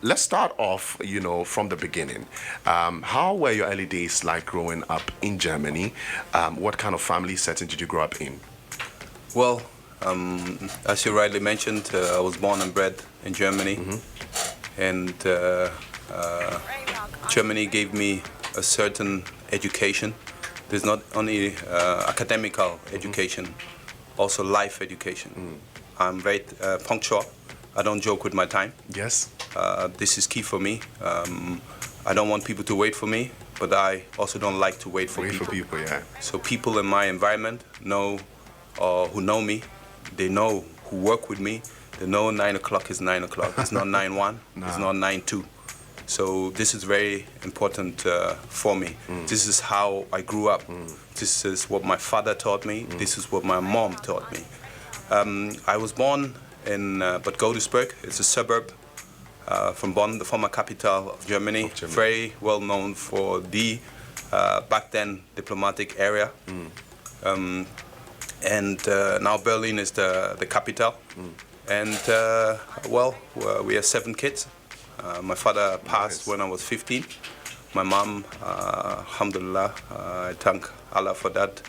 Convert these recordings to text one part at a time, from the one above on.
Let's start off, from the beginning. How were your early days like growing up in Germany? What kind of family setting did you grow up in? Well, as you rightly mentioned, I was born and bred in Germany, and Germany gave me a certain education. There's not only academical education, also life education. I'm very punctual. I don't joke with my time. Yes. This is key for me. I don't want people to wait for me, but I also don't like to wait for people. Yeah. So people in my environment know, or who know me, they know who work with me. They know 9 o'clock is 9 o'clock. It's not 9-1. Nah. It's not 9-2. So this is very important for me. This is how I grew up. This is what my father taught me. This is what my mom taught me. I was born in Bad Godesberg. It's a suburb from Bonn, the former capital of Germany. Very well known for the back then diplomatic area. And now Berlin is the capital. And we have 7 kids. My father passed when I was 15. My mom, alhamdulillah, I thank Allah for that,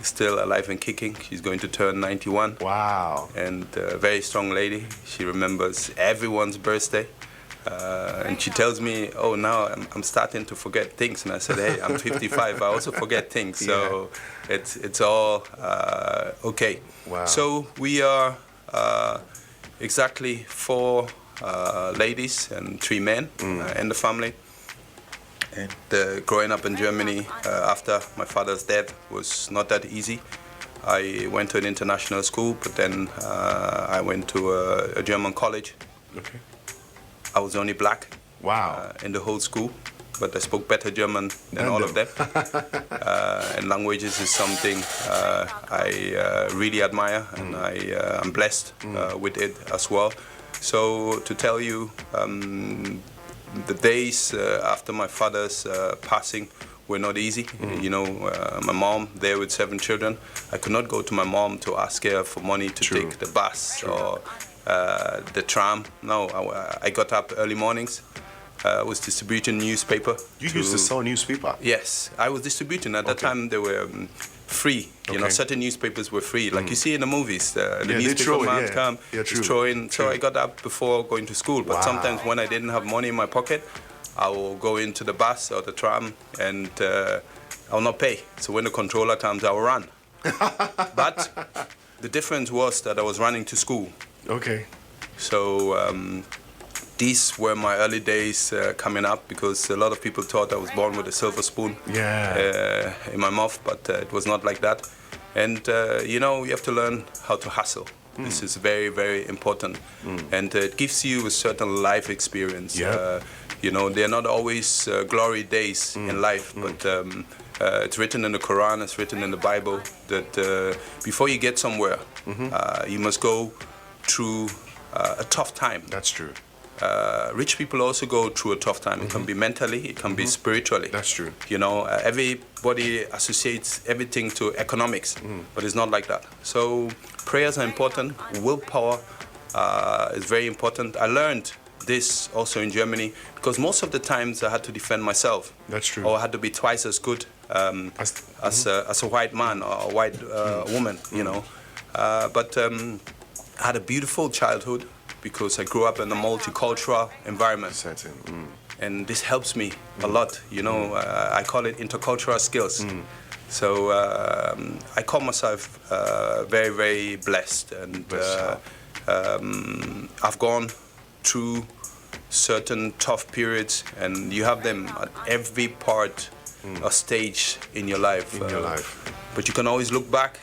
is still alive and kicking. She's going to turn 91. Wow. And a very strong lady. She remembers everyone's birthday. And she tells me, oh, now I'm starting to forget things. And I said, hey, I'm 55. I also forget things. So it's all okay. Wow. So we are exactly 4 ladies and 3 men in the family. And growing up in Germany after my father's death was not that easy. I went to an international school, but then I went to a German college. Okay. I was the only black in the whole school, but I spoke better German than all of them. And languages is something I really admire, and I'm blessed with it as well. So to tell you, the days after my father's passing were not easy. My mom there with 7 children. I could not go to my mom to ask her for money to take the bus or the tram. No, I got up early mornings. Was distributing newspaper. You used to sell newspaper? Yes, I was distributing. At that time, they were free. Certain newspapers were free. Like you see in the movies, the newspaper man come, throw in. So I got up before going to school. But sometimes when I didn't have money in my pocket, I will go into the bus or the tram and I'll not pay. So when the controller comes, I will run. But the difference was that I was running to school. Okay. So these were my early days coming up, because a lot of people thought I was born with a silver spoon in my mouth, but it was not like that. And you have to learn how to hustle. This is very, very important. And it gives you a certain life experience. They're not always glory days in life, but it's written in the Quran, it's written in the Bible, that before you get somewhere, you must go through a tough time. That's true. Rich people also go through a tough time. It can be mentally, it can be spiritually. That's true. Everybody associates everything to economics, but it's not like that. So prayers are important. Willpower is very important. I learned this also in Germany, because most of the times I had to defend myself. That's true. Or I had to be twice as good as a white man or a white woman, But I had a beautiful childhood, because I grew up in a multicultural environment. And this helps me a lot, I call it intercultural skills. So I call myself very, very blessed, and I've gone through certain tough periods, and you have them at every part or stage in your life. But you can always look back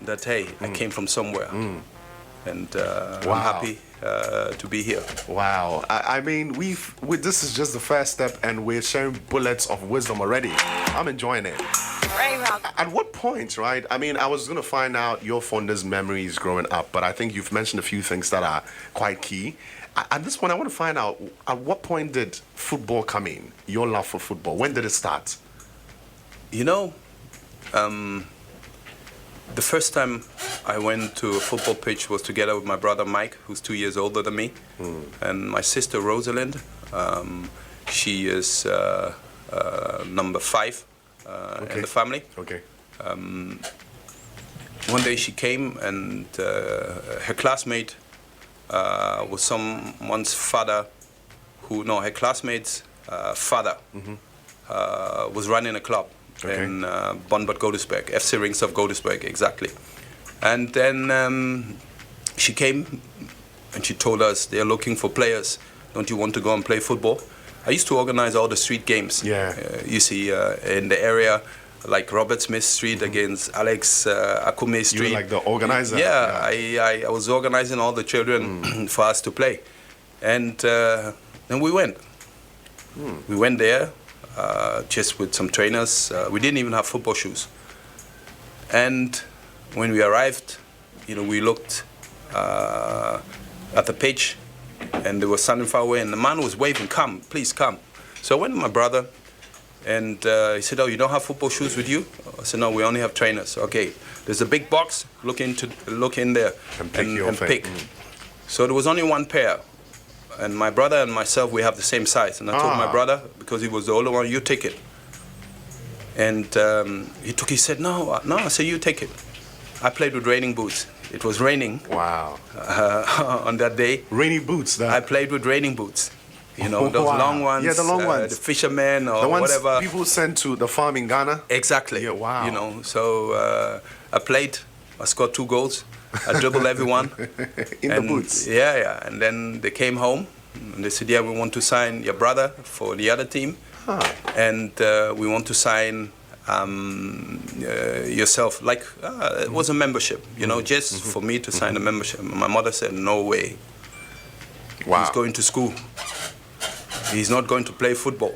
that, hey, I came from somewhere. And I'm happy to be here. Wow. I mean, this is just the first step, and we're sharing bullets of wisdom already. I'm enjoying it. At what point, right? I mean, I was going to find out your fondest memories growing up, but I think you've mentioned a few things that are quite key. At this point, I want to find out, at what point did football come in? Your love for football. When did it start? The first time I went to a football pitch was together with my brother Mike, who's 2 years older than me, and my sister Rosalind. She is number 5 in the family. Okay. One day she came and her classmate was someone's father her classmate's father was running a club in Bonbad Godesberg, FC Rings of Godesberg, exactly. And then she came and she told us they're looking for players. Don't you want to go and play football? I used to organize all the street games. Yeah. You see, in the area, like Robert Smith Street against Alex Akume Street. You were like the organizer. Yeah. I was organizing all the children for us to play. And then we went. We went there just with some trainers. We didn't even have football shoes. And when we arrived, we looked at the pitch, and they were standing far away, and the man was waving, "Come, please come." So I went to my brother, and he said, "Oh, you don't have football shoes with you?" I said, "No, we only have trainers." "Okay, there's a big box. Look in there and pick." So there was only one pair, and my brother and myself, we have the same size. And I told my brother, because he was the older one, "You take it." And he said, "No." I said, "You take it." I played with raining boots. It was raining. Wow. On that day. Raining boots. I played with raining boots. Those long ones. Yeah, the long ones. The fishermen or the ones whatever. People send to the farm in Ghana. Exactly. Yeah, wow. So I played. I scored 2 goals. I dribbled everyone. In the boots. Yeah. And then they came home and they said, "Yeah, we want to sign your brother for the other team, and we want to sign yourself." Like it was a membership, just for me to sign a membership. My mother said, "No way. Wow. He's going to school. He's not going to play football."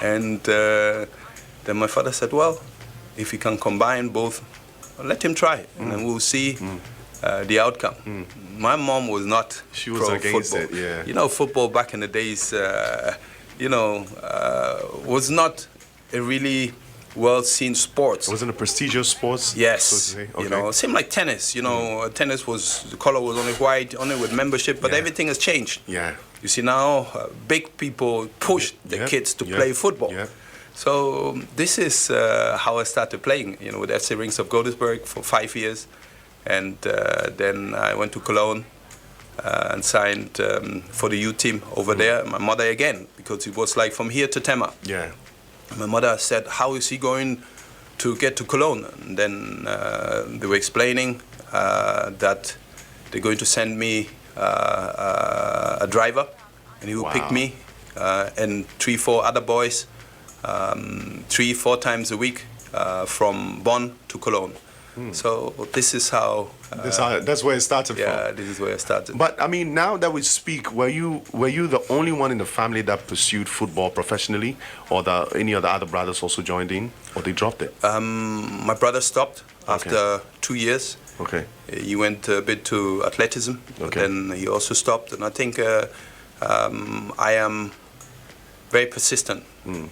And then my father said, "Well, if he can combine both, let him try, and then we'll see the outcome." My mom was not She was against football. it, yeah. Football back in the days, was not a really well-seen sport. Was it a prestigious sport? Yes. So to say? Okay. Same like tennis. Tennis the color was only white, only with membership, but everything has changed. Yeah. You see now, big people push the kids to play football. Yeah. So this is how I started playing, with FC Rings of Godesberg for 5 years. And then I went to Cologne and signed for the youth team over there. My mother again, because it was like from here to Tema. Yeah. My mother said, "How is he going to get to Cologne?" And then they were explaining that they're going to send me a driver, and he will pick me and 3-4 other boys 3-4 times a week from Bonn to Cologne. So this is how. That's where it started from. Yeah, this is where it started. But I mean, now that we speak, were you the only one in the family that pursued football professionally, or any of the other brothers also joined in, or they dropped it? My brother stopped after 2 years. Okay. He went a bit to athleticism, but then he also stopped. And I think I am very persistent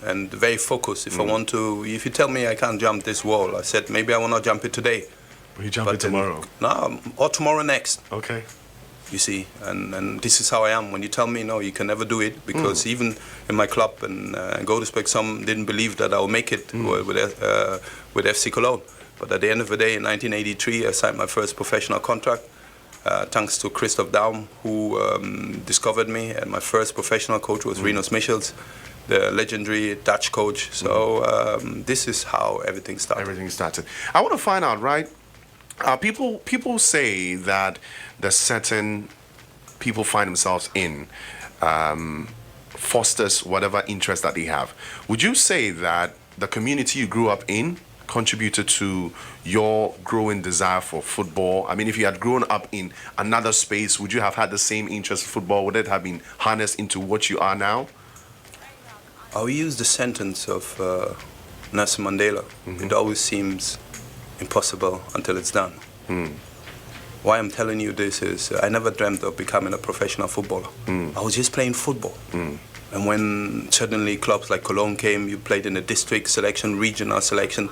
and very focused. If you tell me I can't jump this wall, I said maybe I will not jump it today. Will you jump it tomorrow? No, or tomorrow next. Okay. You see, and this is how I am. When you tell me no, you can never do it, because even in my club in Godesberg, some didn't believe that I would make it with FC Cologne. But at the end of the day, in 1983, I signed my first professional contract, thanks to Christoph Daum, who discovered me. And my first professional coach was Rinus Michels, the legendary Dutch coach. So this is how everything started. Everything started. I want to find out, right? People say that the certain people find themselves in fosters whatever interest that they have. Would you say that the community you grew up in contributed to your growing desire for football? I mean, if you had grown up in another space, would you have had the same interest in football? Would it have been harnessed into what you are now? I'll use the sentence of Nelson Mandela. It always seems impossible until it's done. Why I'm telling you this is I never dreamt of becoming a professional footballer. I was just playing football. And when suddenly clubs like Cologne came, you played in the district selection, regional selection,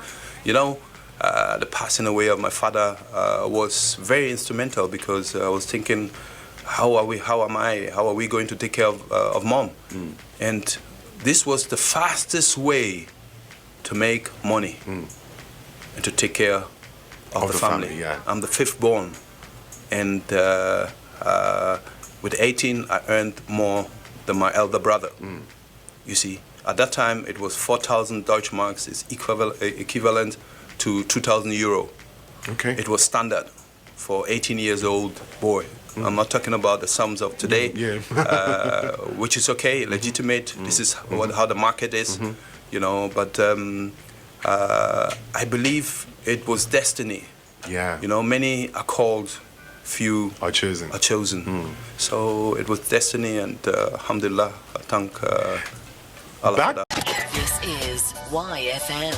the passing away of my father was very instrumental, because I was thinking, how are we going to take care of mom? And this was the fastest way to make money and to take care of the family. Yeah. I'm the fifth born, and with 18 I earned more than my elder brother. You see, at that time it was 4,000 Deutsche Marks, is equivalent to 2,000 euro. Okay. It was standard for 18 years old boy. I'm not talking about the sums of today, which is okay, legitimate. This is how the market is, you know. But I believe it was destiny. Yeah. You know, many are called, few are chosen. So it was destiny, and alhamdulillah, I thank Allah for that. This is YFM.